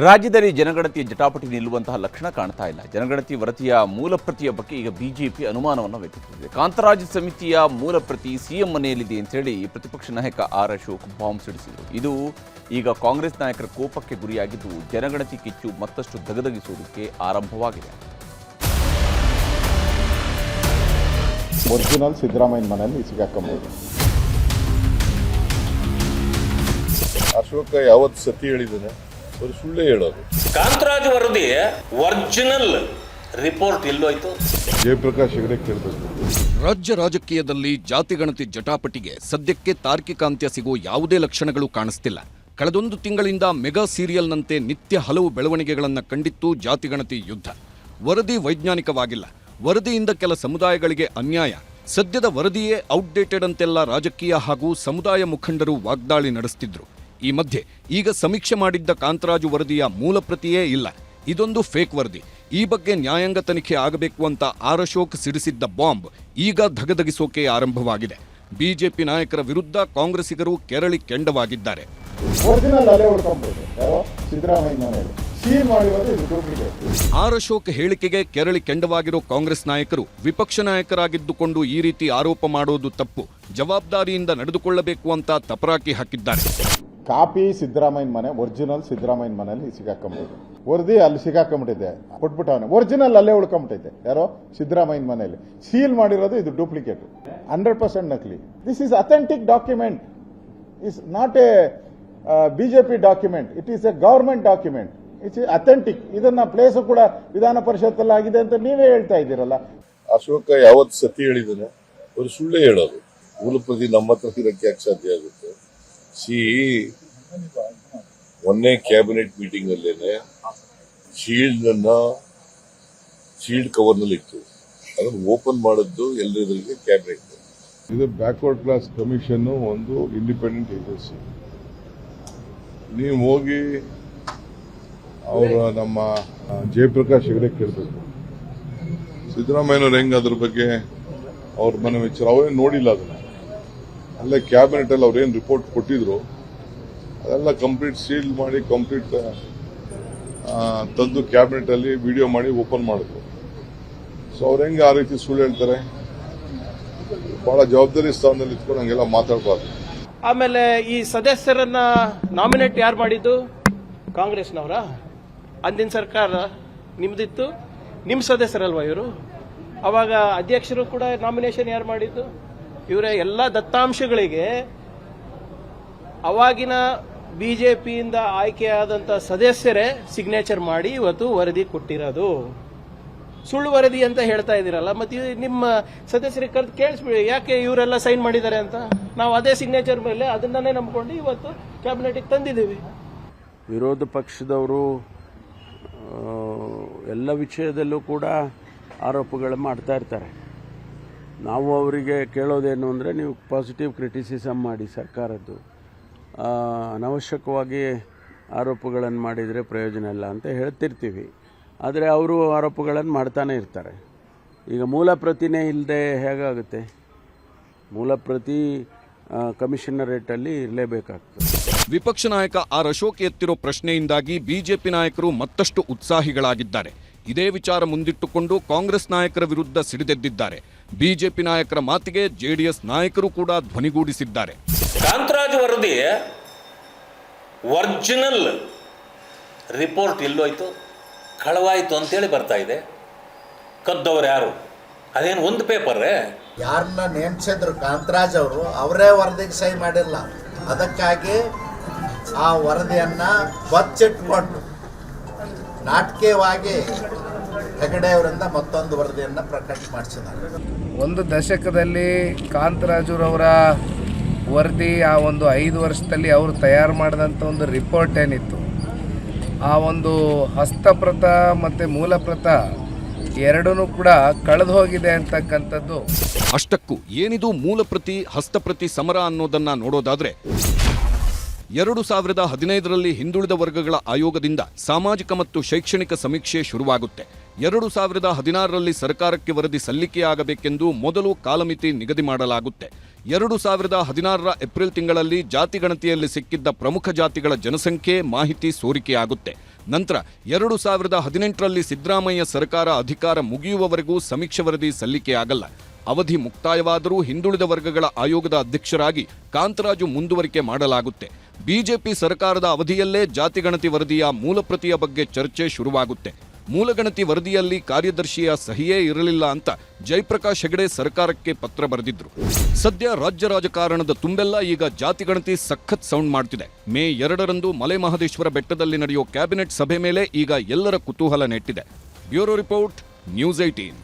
ರಾಜ್ಯದಲ್ಲಿ ಜನಗಣತಿಯ ಜಟಾಪಟಿ ನಿಲ್ಲುವಂತಹ ಲಕ್ಷಣ ಕಾಣ್ತಾ ಇಲ್ಲ. ಜನಗಣತಿ ವರದಿಯ ಮೂಲ ಪ್ರತಿಯ ಬಗ್ಗೆ ಈಗ ಬಿಜೆಪಿ ಅನುಮಾನವನ್ನು ವ್ಯಕ್ತಪಡಿಸಿದೆ. ಕಾಂತರಾಜ್ ಸಮಿತಿಯ ಮೂಲ ಪ್ರತಿ ಸಿಎಂ ಮನೆಯಲ್ಲಿದೆ ಅಂತೇಳಿ ಪ್ರತಿಪಕ್ಷ ನಾಯಕ ಆರ್ ಅಶೋಕ್ ಬಾಂಬ್ ಸಿಡಿಸಿದರು. ಇದು ಈಗ ಕಾಂಗ್ರೆಸ್ ನಾಯಕರ ಕೋಪಕ್ಕೆ ಗುರಿಯಾಗಿದ್ದು ಜನಗಣತಿ ಕಿಚ್ಚು ಮತ್ತಷ್ಟು ದಗದಗಿಸುವುದಕ್ಕೆ ಆರಂಭವಾಗಿದೆ. ಒರಿಜಿನಲ್ ಸಿದ್ದರಾಮಯ್ಯ ಮನೆಯಲ್ಲಿ ಸಿಗಾಕೊಂಬೋದು. ಅಶೋಕ ಯಾವತ್ತು ಸತಿ ಹೇಳಿದ್ದಾನೆ, ಅವರು ಸುಳ್ಳೇ ಹೇಳೋದು. ಕಾಂತರಾಜ್ ವರದಿ ಒರಿಜಿನಲ್ ರಿಪೋರ್ಟ್ ಎಲ್ಲೋಯ್ತು? ಜಯಪ್ರಕಾಶ್ ಹೆಗಡೆ ಕೇಳಬೇಕು. ರಾಜ್ಯ ರಾಜಕೀಯದಲ್ಲಿ ಜಾತಿಗಣತಿ ಜಟಾಪಟಿಗೆ ಸದ್ಯಕ್ಕೆ ತಾರ್ಕಿಕ ಅಂತ್ಯ ಸಿಗುವ ಯಾವುದೇ ಲಕ್ಷಣಗಳು ಕಾಣಿಸ್ತಿಲ್ಲ. ಕಳೆದೊಂದು ತಿಂಗಳಿಂದ ಮೆಗಾ ಸೀರಿಯಲ್ನಂತೆ ನಿತ್ಯ ಹಲವು ಬೆಳವಣಿಗೆಗಳನ್ನು ಕಂಡಿತ್ತು ಜಾತಿಗಣತಿ ಯುದ್ಧ. ವರದಿ ವೈಜ್ಞಾನಿಕವಾಗಿಲ್ಲ, ವರದಿಯಿಂದ ಕೆಲ ಸಮುದಾಯಗಳಿಗೆ ಅನ್ಯಾಯ, ಸದ್ಯದ ವರದಿಯೇ ಔಟ್ಡೇಟೆಡ್ ಅಂತೆಲ್ಲ ರಾಜಕೀಯ ಹಾಗೂ ಸಮುದಾಯ ಮುಖಂಡರು ವಾಗ್ದಾಳಿ ನಡೆಸುತ್ತಿದ್ರು. ಈ ಮಧ್ಯೆ ಈಗ ಸಮೀಕ್ಷೆ ಮಾಡಿದ್ದ ಕಾಂತರಾಜು ವರದಿಯ ಮೂಲ ಪ್ರತಿಯೇ ಇಲ್ಲ, ಇದೊಂದು ಫೇಕ್ ವರದಿ. ಈ ಬಗ್ಗೆ ನ್ಯಾಯಾಂಗ ತನಿಖೆ ಆಗಬೇಕು ಅಂತ ಆರ್ ಅಶೋಕ್ ಸಿಡಿಸಿದ್ದ ಬಾಂಬ್ ಈಗ ಧಗಧಗಿಸೋಕೆ ಆರಂಭವಾಗಿದೆ. ಬಿಜೆಪಿ ನಾಯಕರ ವಿರುದ್ಧ ಕಾಂಗ್ರೆಸ್ಸಿಗರು ಕೆರಳಿ ಕೆಂಡವಾಗಿದ್ದಾರೆ. ಆರ್ ಅಶೋಕ್ ಹೇಳಿಕೆಗೆ ಕೆರಳಿ ಕೆಂಡವಾಗಿರೋ ಕಾಂಗ್ರೆಸ್ ನಾಯಕರು ವಿಪಕ್ಷ ನಾಯಕರಾಗಿದ್ದುಕೊಂಡು ಈ ರೀತಿ ಆರೋಪ ಮಾಡೋದು ತಪ್ಪು, ಜವಾಬ್ದಾರಿಯಿಂದ ನಡೆದುಕೊಳ್ಳಬೇಕು ಅಂತ ತಪರಾಕಿ ಹಾಕಿದ್ದಾರೆ. ಕಾಪಿ ಸಿದ್ದರಾಮಯ್ಯ ಮನೆ, ಒರಿಜಿನಲ್ ಸಿದ್ದರಾಮಯ್ಯ ಮನೆಯಲ್ಲಿ ಸಿಗಾಕೊಂಬಿಟ್ಟಿದೆ. ವರದಿ ಅಲ್ಲಿ ಸಿಗಾಕೊಂಬಿಟ್ಟಿದೆ, ಕೊಟ್ಬಿಟ್ಟವನೆ. ಒರಿಜಿನಲ್ ಅಲ್ಲೇ ಉಳ್ಕೊಂಬಿಟ್ಟಿದೆ, ಯಾರೋ ಸಿದ್ದರಾಮಯ್ಯ ಮನೆಯಲ್ಲಿ. ಸೀಲ್ ಮಾಡಿರೋದು ಇದು ಡೂಪ್ಲಿಕೇಟ್, 100% ನಕಲಿ. This is authentic document, is not A BJP document, it is A government document. It's authentic. ಇದನ್ನ ಪ್ಲೇಸ್ ಕೂಡ ವಿಧಾನ ಪರಿಷತ್ತಲ್ಲಿ ಆಗಿದೆ ಅಂತ ನೀವೇ ಹೇಳ್ತಾ ಇದ್ದೀರಲ್ಲ. ಅಶೋಕ ಯಾವತ್ತು ಸತಿ ಹೇಳಿದ್ದಾನೆ, ಅವರು ಸುಳ್ಳೇ ಹೇಳೋದು. ಮೂಲ ಪ್ರತಿ ನಮ್ಮ ಹತ್ರ ಇರಕ್ಕೆ ಯಾಕೆ ಸಾಧ್ಯ ಆಗುತ್ತೆ? ಮೊನ್ನೆ ಕ್ಯಾಬಿನೆಟ್ ಮೀಟಿಂಗ್ ಅಲ್ಲೇನೆ ಶೀಲ್ಡ್ ಕವರ್ ನಲ್ಲಿ ಇತ್ತು, ಅದನ್ನು ಓಪನ್ ಮಾಡಿದ್ದು ಎಲ್ಲರಿಗೆ ಕ್ಯಾಬಿನೆಟ್. ಇದು ಬ್ಯಾಕ್ವರ್ಡ್ ಕ್ಲಾಸ್ ಕಮಿಷನ್, ಒಂದು ಇಂಡಿಪೆಂಡೆಂಟ್ ಏಜೆನ್ಸಿ. ನೀವು ಹೋಗಿ ಅವರ ನಮ್ಮ ಜಯಪ್ರಕಾಶ್ ಹೆಗಡೆ ಕೇಳಬೇಕು. ಸಿದ್ದರಾಮಯ್ಯನವ್ರು ಹೆಂಗ್ ಅದ್ರ ಬಗ್ಗೆ ಅವ್ರ ಮನೆ ವಿಚಾರ ಅವ್ರೇನು ನೋಡಿಲ್ಲ. ಅದನ್ನ ಅಲ್ಲೇ ಕ್ಯಾಬಿನೆಟ್ ಅಲ್ಲಿ ಅವ್ರೇನು ರಿಪೋರ್ಟ್ ಕೊಟ್ಟಿದ್ರು ಅದೆಲ್ಲ ಕಂಪ್ಲೀಟ್ ಸೀಲ್ ಮಾಡಿ ಕಂಪ್ಲೀಟ್ ತಂದು ಕ್ಯಾಬಿನೆಟ್ ಅಲ್ಲಿ ವಿಡಿಯೋ ಮಾಡಿ ಓಪನ್ ಮಾಡಿದ್ರು. ಸೊ ಅವ್ರ ಹೆಂಗೆ ಆ ರೀತಿ ಸುಳ್ಳು ಹೇಳ್ತಾರೆ? ಬಹಳ ಜವಾಬ್ದಾರಿ ಸ್ಥಾನದಲ್ಲಿ ಇಟ್ಕೊಂಡು ಹಂಗೆಲ್ಲ ಮಾತಾಡಬಾರ್ದು. ಆಮೇಲೆ ಈ ಸದಸ್ಯರನ್ನ ನಾಮಿನೇಟ್ ಯಾರು ಮಾಡಿದ್ದು? ಕಾಂಗ್ರೆಸ್ನವರ? ಅಂದಿನ ಸರ್ಕಾರ ನಿಮ್ದಿತ್ತು, ನಿಮ್ಮ ಸದಸ್ಯರಲ್ವಾ ಇವರು? ಅವಾಗ ಅಧ್ಯಕ್ಷರು ಕೂಡ ನಾಮಿನೇಷನ್ ಯಾರು ಮಾಡಿದ್ದು? ಇವರ ಎಲ್ಲ ದತ್ತಾಂಶಗಳಿಗೆ ಅವಾಗಿನ ಬಿಜೆಪಿಯಿಂದ ಆಯ್ಕೆಯಾದಂಥ ಸದಸ್ಯರೇ ಸಿಗ್ನೇಚರ್ ಮಾಡಿ ಇವತ್ತು ವರದಿ ಕೊಟ್ಟಿರೋದು. ಸುಳ್ಳು ವರದಿ ಅಂತ ಹೇಳ್ತಾ ಇದ್ದೀರಲ್ಲ, ಮತ್ತೆ ನಿಮ್ಮ ಸದಸ್ಯರಿಗೆ ಕರೆದು ಕೇಳಿಸ್ಬಿಡಿ, ಯಾಕೆ ಇವರೆಲ್ಲ ಸೈನ್ ಮಾಡಿದ್ದಾರೆ ಅಂತ. ನಾವು ಅದೇ ಸಿಗ್ನೇಚರ್ ಮೇಲೆ ಅದನ್ನೇ ನಂಬ್ಕೊಂಡು ಇವತ್ತು ಕ್ಯಾಬಿನೆಟ್ಗೆ ತಂದಿದ್ದೀವಿ. ವಿರೋಧ ಪಕ್ಷದವರು ಎಲ್ಲ ವಿಷಯದಲ್ಲೂ ಕೂಡ ಆರೋಪಗಳು ಮಾಡ್ತಾ ಇರ್ತಾರೆ. ನಾವು ಅವರಿಗೆ ಕೇಳೋದೇನು ಅಂದರೆ, ನೀವು ಪಾಸಿಟಿವ್ ಕ್ರಿಟಿಸಿಸಮ್ ಮಾಡಿ ಸರ್ಕಾರದ್ದು, ಅನವಶ್ಯಕವಾಗಿ ಆರೋಪಗಳನ್ನು ಮಾಡಿದರೆ ಪ್ರಯೋಜನ ಇಲ್ಲ ಅಂತ ಹೇಳ್ತಿರ್ತೀವಿ. ಆದರೆ ಅವರು ಆರೋಪಗಳನ್ನು ಮಾಡ್ತಾನೆ ಇರ್ತಾರೆ. ಈಗ ಮೂಲ ಪ್ರತಿನೇ ಇಲ್ಲದೆ ಹೇಗಾಗುತ್ತೆ? ಮೂಲ ಪ್ರತಿ ಕಮಿಷನರೇಟಲ್ಲಿ ಇರಲೇಬೇಕಾಗ್ತದೆ. ವಿಪಕ್ಷ ನಾಯಕ ಆರ್ ಅಶೋಕ್ ಎತ್ತಿರೋ ಪ್ರಶ್ನೆಯಿಂದಾಗಿ ಬಿಜೆಪಿ ನಾಯಕರು ಮತ್ತಷ್ಟು ಉತ್ಸಾಹಿಗಳಾಗಿದ್ದಾರೆ. ಇದೇ ವಿಚಾರ ಮುಂದಿಟ್ಟುಕೊಂಡು ಕಾಂಗ್ರೆಸ್ ನಾಯಕರ ವಿರುದ್ಧ ಸಿಡಿದೆದ್ದಿದ್ದಾರೆ. ಬಿಜೆಪಿ ನಾಯಕರ ಮಾತಿಗೆ ಜೆಡಿಎಸ್ ನಾಯಕರು ಕೂಡ ಧ್ವನಿಗೂಡಿಸಿದ್ದಾರೆ. ಕಾಂತರಾಜ್ ವರದಿ ಒರಿಜಿನಲ್ ರಿಪೋರ್ಟ್ ಎಲ್ಲೋಯ್ತು? ಕಳವಾಯಿತು ಅಂತೇಳಿ ಬರ್ತಾ ಇದೆ. ಕದ್ದವರು ಯಾರು? ಅದೇನು ಒಂದು ಪೇಪರ್? ಯಾರನ್ನ ನೇಮಿಸಿದ್ರು ಕಾಂತರಾಜ್ ಅವರು, ಅವರೇ ವರದಿಗೆ ಸಹಿ ಮಾಡಿಲ್ಲ. ಅದಕ್ಕಾಗಿ ಆ ವರದಿಯನ್ನು ಬಚ್ಚಿಟ್ಕೊಂಡು ನಾಟಕೀಯವಾಗಿ ಹೆಗಡೆ ಅವರಿಂದ ಮತ್ತೊಂದು ವರದಿಯನ್ನು ಪ್ರಕಟ ಮಾಡಿಸಿದ್ದಾರೆ. ಒಂದು ದಶಕದಲ್ಲಿ ಕಾಂತರಾಜುರವರ ವರದಿ, ಆ ಒಂದು 5 ವರ್ಷದಲ್ಲಿ ಅವರು ತಯಾರು ಮಾಡಿದಂಥ ಒಂದು ರಿಪೋರ್ಟ್ ಏನಿತ್ತು, ಆ ಒಂದು ಹಸ್ತಪ್ರತ ಮತ್ತು ಮೂಲಪ್ರತ ಎರಡೂ ಕೂಡ ಕಳೆದು ಹೋಗಿದೆ ಅಂತಕ್ಕಂಥದ್ದು. ಅಷ್ಟಕ್ಕೂ ಏನಿದು ಮೂಲಪ್ರತಿ ಹಸ್ತಪ್ರತಿ ಸಮರ ಅನ್ನೋದನ್ನ ನೋಡೋದಾದ್ರೆ, 2015ರಲ್ಲಿ ಹಿಂದುಳಿದ ವರ್ಗಗಳ ಆಯೋಗದಿಂದ ಸಾಮಾಜಿಕ ಮತ್ತು ಶೈಕ್ಷಣಿಕ ಸಮೀಕ್ಷೆ ಶುರುವಾಗುತ್ತೆ. 2016ರಲ್ಲಿ ಸರ್ಕಾರಕ್ಕೆ ವರದಿ ಸಲ್ಲಿಕೆಯಾಗಬೇಕೆಂದು ಮೊದಲು ಕಾಲಮಿತಿ ನಿಗದಿ ಮಾಡಲಾಗುತ್ತೆ. 2016ರ ಏಪ್ರಿಲ್ ತಿಂಗಳಲ್ಲಿ ಜಾತಿ ಗಣತಿಯಲ್ಲಿ ಸಿಕ್ಕಿದ್ದ ಪ್ರಮುಖ ಜಾತಿಗಳ ಜನಸಂಖ್ಯೆ ಮಾಹಿತಿ ಸೋರಿಕೆಯಾಗುತ್ತೆ. ನಂತರ 2018ರಲ್ಲಿ ಸಿದ್ದರಾಮಯ್ಯ ಸರ್ಕಾರ ಅಧಿಕಾರ ಮುಗಿಯುವವರೆಗೂ ಸಮೀಕ್ಷೆ ವರದಿ ಸಲ್ಲಿಕೆಯಾಗಲ್ಲ. ಅವಧಿ ಮುಕ್ತಾಯವಾದರೂ ಹಿಂದುಳಿದ ವರ್ಗಗಳ ಆಯೋಗದ ಅಧ್ಯಕ್ಷರಾಗಿ ಕಾಂತರಾಜು ಮುಂದುವರಿಕೆ ಮಾಡಲಾಗುತ್ತೆ. ಬಿಜೆಪಿ ಸರ್ಕಾರದ ಅವಧಿಯಲ್ಲೇ ಜಾತಿಗಣತಿ ವರದಿಯ ಮೂಲಪ್ರತಿಯ ಬಗ್ಗೆ ಚರ್ಚೆ ಶುರುವಾಗುತ್ತೆ. ಮೂಲಗಣತಿ ವರದಿಯಲ್ಲಿ ಕಾರ್ಯದರ್ಶಿಯ ಸಹಿಯೇ ಇರಲಿಲ್ಲ ಅಂತ ಜಯಪ್ರಕಾಶ್ ಹೆಗಡೆ ಸರ್ಕಾರಕ್ಕೆ ಪತ್ರ ಬರೆದಿದ್ರು. ಸದ್ಯ ರಾಜ್ಯ ರಾಜಕಾರಣದ ತುಂಬೆಲ್ಲ ಈಗ ಜಾತಿಗಣತಿ ಸಖತ್ ಸೌಂಡ್ ಮಾಡ್ತಿದೆ. ಮೇ 2ರಂದು ಮಲೆ ಮಹದೇಶ್ವರ ಬೆಟ್ಟದಲ್ಲಿ ನಡೆಯೋ ಕ್ಯಾಬಿನೆಟ್ ಸಭೆ ಮೇಲೆ ಈಗ ಎಲ್ಲರ ಕುತೂಹಲ ನೆಟ್ಟಿದೆ. Bureau report, news 18.